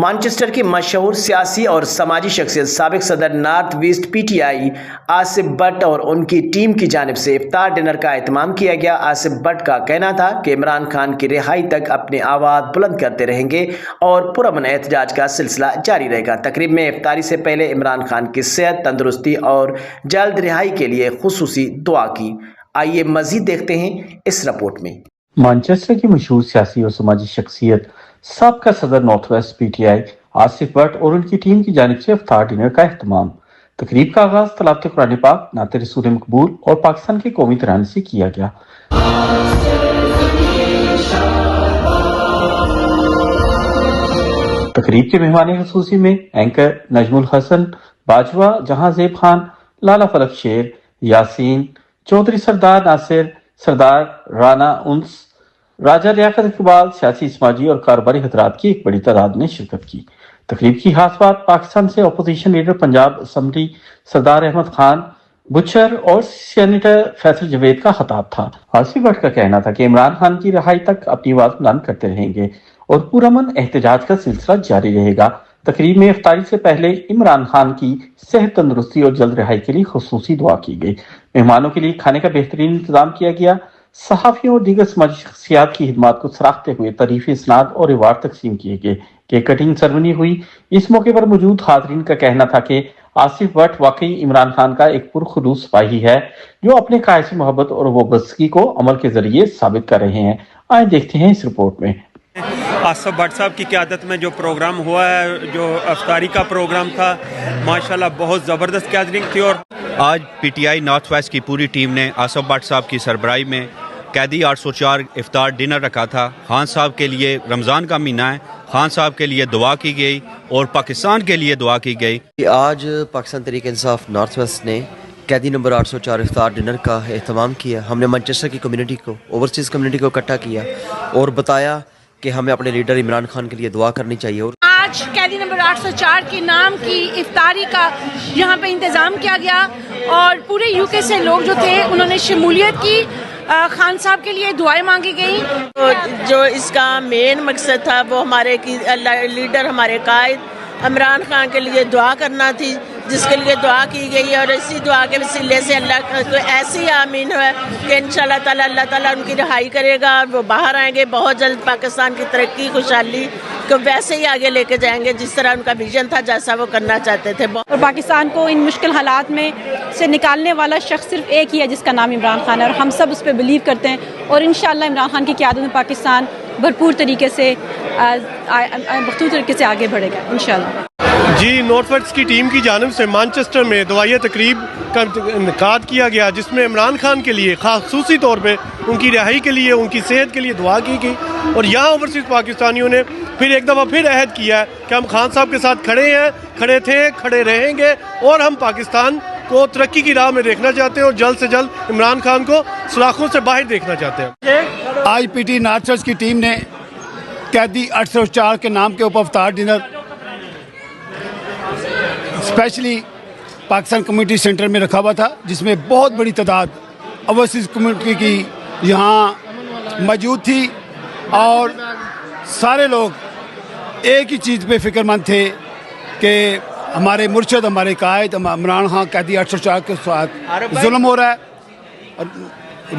Manchester کی مشہور سیاسی اور سماجی شخصیت سابق صدر north west P T I Asif but اور ان کی ٹیم کی جانب سے افطار ڈنر کا اہتمام کیا گیا۔ آصف بٹ کا کہنا تھا کہ عمران خان کی رہائی تک اپنی آواز بلند کرتے رہیں گے اور پرامن احتجاج کا سلسلہ جاری رہے گا۔ تقریب میں افطاری سے پہلے عمران خان کی صحت، تندرستی اور جلد رہائی کے لیے خصوصی دعا کی۔ آئیے مزید دیکھتے ہیں اس رپورٹ میں۔ مانچسٹر کی مشہور سیاسی اور سماجی شخصیت سابقہ صدر north west P T I Asif but اور ان کی ٹیم کی جانب سے افطار ڈنر کا اہتمام۔ تقریب کا آغاز تلاوت قرآن پاک، نعت رسول مقبول اور پاکستان کے قومی ترانے سے کیا گیا۔ تقریب کے مہمان خصوصی میں اینکر نجم الحسن باجوہ، جہاں زیب خان، لالا فلک شیر، یاسین چودھری، سردار ناصر، سردار رانا انس، راجہ لیاقت اقبال، سیاسی، سماجی اور کاروباری حضرات کی ایک بڑی تعداد نے شرکت کی۔ تقریب کی خاص بات پاکستان سے اپوزیشن لیڈر پنجاب اسمبلی سردار احمد خان بچر اور سینیٹر فیصل جوید کا خطاب تھا۔ آصف بٹ کا کہنا تھا کہ عمران خان کی رہائی تک اپنی آواز بلند کرتے رہیں گے اور پرامن احتجاج کا سلسلہ جاری رہے گا۔ تقریب میں افطاری سے پہلے عمران خان کی صحت، تندرستی اور جلد رہائی کے لیے خصوصی دعا کی گئی۔ مہمانوں کے لیے کھانے کا بہترین انتظام کیا گیا۔ صحافیوں اور دیگر سماجی شخصیات کی خدمات کو سراہتے ہوئے تعریفی اسناد اور ایوارڈ تقسیم کیے گئے۔ کیک کٹنگ سرمنی ہوئی۔ اس موقع پر موجود حاضرین کا کہنا تھا کہ آصف بٹ واقعی عمران خان کا ایک پرخلوص سپاہی ہے جو اپنے قائد سے محبت اور وابستگی کو عمل کے ذریعے ثابت کر رہے ہیں۔ آئے دیکھتے ہیں اس رپورٹ میں۔ آصف بٹ صاحب کی قیادت میں جو پروگرام ہوا ہے، جو افطاری کا پروگرام تھا، ماشاءاللہ بہت زبردست گیدرنگ تھی۔ اور آج P T I north west کی پوری ٹیم نے آصف بٹ صاحب کی سربراہی میں قیدی 804 افطار ڈنر رکھا تھا۔ خان صاحب کے لیے رمضان کا مہینہ ہے، خان صاحب کے لیے دعا کی گئی اور پاکستان کے لیے دعا کی گئی۔ آج پاکستان تحریک انصاف نارتھ ویسٹ نے قیدی نمبر 804 افطار ڈنر کا اہتمام کیا۔ ہم نے مانچسٹر کی کمیونٹی کو، اوورسیز کمیونٹی کو اکٹھا کیا اور بتایا کہ ہمیں اپنے لیڈر عمران خان کے لیے دعا کرنی چاہیے۔ اور آج قیدی نمبر 804 کے نام کی افطاری کا یہاں پہ انتظام کیا گیا اور پورے یو کے سے لوگ جو تھے انہوں نے شمولیت کی۔ خان صاحب کے لیے دعائیں مانگی گئیں۔ جو اس کا مین مقصد تھا وہ ہمارے لیڈر، ہمارے قائد عمران خان کے لیے دعا کرنا تھی، جس کے لیے دعا کی گئی اور اسی دعا کے وسیلے سے اللہ کو ایسی آمین ہے کہ انشاءاللہ تعالی اللہ تعالیٰ ان کی رہائی کرے گا اور وہ باہر آئیں گے، بہت جلد پاکستان کی ترقی، خوشحالی کو ویسے ہی آگے لے کے جائیں گے جس طرح ان کا ویژن تھا، جیسا وہ کرنا چاہتے تھے۔ اور پاکستان کو ان مشکل حالات میں سے نکالنے والا شخص صرف ایک ہی ہے جس کا نام عمران خان ہے، اور ہم سب اس پہ بلیو کرتے ہیں اور انشاءاللہ عمران خان کی قیادت میں پاکستان بھرپور طریقے سے آگے بڑھے گا انشاءاللہ۔ جی، نارتھ ویسٹ کی ٹیم کی جانب سے مانچسٹر میں دعائیہ تقریب کا انعقاد کیا گیا، جس میں عمران خان کے لیے خصوصی طور پہ ان کی رہائی کے لیے، ان کی صحت کے لیے دعا کی گئی۔ اور یہاں اوورسیز پاکستانیوں نے پھر ایک دفعہ پھر عہد کیا ہے کہ ہم خان صاحب کے ساتھ کھڑے ہیں، کھڑے تھے، کھڑے رہیں گے اور ہم پاکستان کو ترقی کی راہ میں دیکھنا چاہتے ہیں اور جلد سے جلد عمران خان کو سلاخوں سے باہر دیکھنا چاہتے ہیں۔ آج پی ٹی نارتھ ویسٹ کی ٹیم نے قیدی 804 کے نام کے اوپر افطار dinner specially Pakistan community centre میں رکھا ہوا تھا، جس میں بہت بڑی تعداد اوورسیز کمیونٹی کی یہاں موجود تھی اور سارے لوگ ایک ہی چیز پہ فکر مند تھے کہ ہمارے مرشد، ہمارے قائد عمران خان قیدی 804 کے ساتھ ظلم ہو رہا ہے اور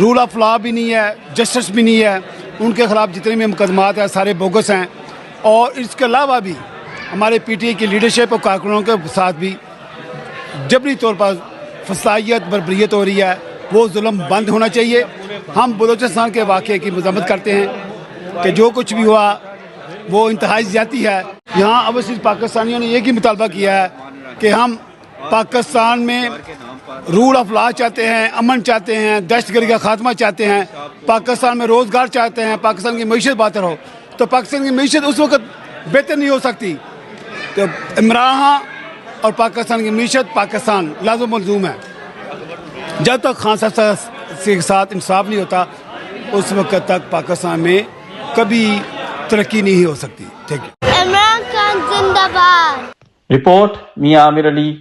رول آف لا بھی نہیں ہے، جسٹس بھی نہیں ہے، ان کے خلاف جتنے بھی مقدمات ہیں سارے بوگس ہیں۔ اور اس کے علاوہ بھی ہمارے پی ٹی آئی کی لیڈرشپ اور کارکنوں کے ساتھ بھی جبری طور پر فسادیت، بربریت ہو رہی ہے، وہ ظلم بند ہونا چاہیے۔ ہم بلوچستان کے واقعے کی مذمت کرتے ہیں کہ جو کچھ بھی ہوا وہ انتہائی زیادتی ہے۔ یہاں اوورسیز پاکستانیوں نے یہ بھی مطالبہ کیا ہے کہ ہم پاکستان میں رول آف لا چاہتے ہیں، امن چاہتے ہیں، دہشت گردی کا خاتمہ چاہتے ہیں، پاکستان میں روزگار چاہتے ہیں، پاکستان کی معیشت بہتر ہو۔ تو پاکستان کی معیشت اس وقت بہتر نہیں ہو سکتی تو عمران خان اور پاکستان کی معیشت، پاکستان لازم ملزوم ہے۔ جب تک خان صاحب کے ساتھ انصاف نہیں ہوتا اس وقت تک پاکستان میں کبھی ترقی نہیں ہو سکتی۔ ٹھیک ہے۔ عمران خان زندہ باد۔ رپورٹ میاں عامر علی،